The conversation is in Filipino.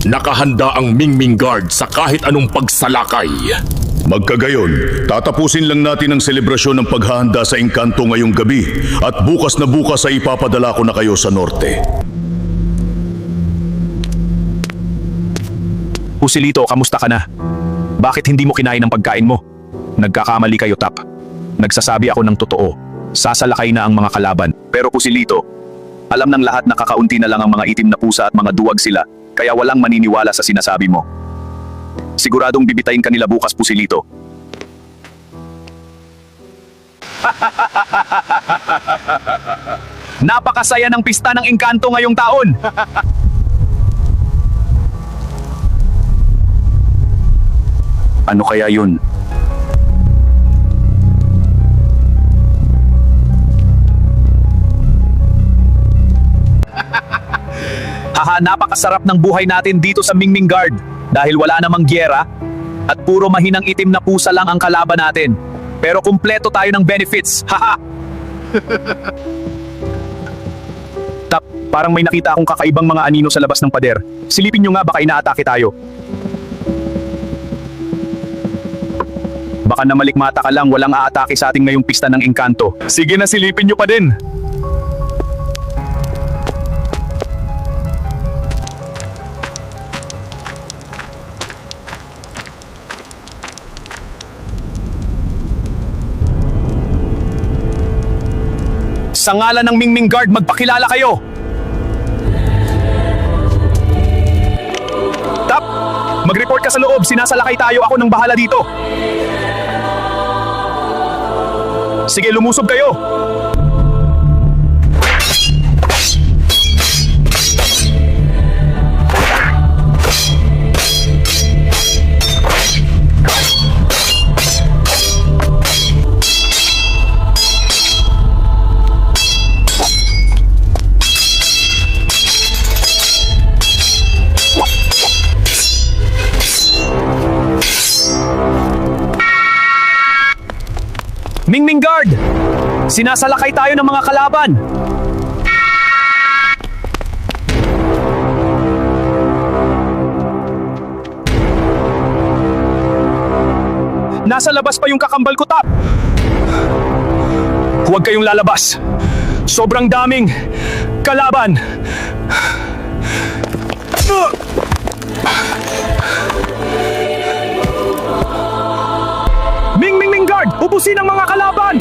Nakahanda ang Mingming Guard sa kahit anong pagsalakay. Magkagayon, tatapusin lang natin ang selebrasyon ng paghahanda sa engkanto ngayong gabi at bukas na bukas ay ipapadala ko na kayo sa norte. Pusilito, kamusta ka na? Bakit hindi mo kinain ang pagkain mo? Nagkakamali kayo, Tap. Nagsasabi ako ng totoo. Sasalakay na ang mga kalaban. Pero Pusilito, alam ng lahat na kakaunti na lang ang mga itim na pusa at mga duwag sila, kaya walang maniniwala sa sinasabi mo. Siguradong bibitayin kanila bukas, Pusilito. Napakasaya ng pista ng engkanto ngayong taon! Ano kaya yun? Haha, napakasarap ng buhay natin dito sa Mingming Guard dahil wala namang gyera at puro mahinang itim na pusa lang ang kalaban natin. Pero kumpleto tayo ng benefits. Haha! Tap, parang may nakita akong kakaibang mga anino sa labas ng pader. Silipin nyo nga, baka inaatake tayo. Baka namalikmata ka lang, walang aatake sa ating ngayong pista ng engkanto. Sige na, silipin nyo pa din. Sa ngalan ng Mingming Guard, magpakilala kayo! Tap! Mag-report ka sa loob, sinasalakay tayo, ako nang bahala dito! Sige, lumusob kayo! Mingming Guard! Sinasalakay tayo ng mga kalaban! Nasa labas pa yung kakambal ko, Tap! Huwag kayong lalabas! Sobrang daming kalaban! Mingming Guard! Ubusin ang mga kalaban!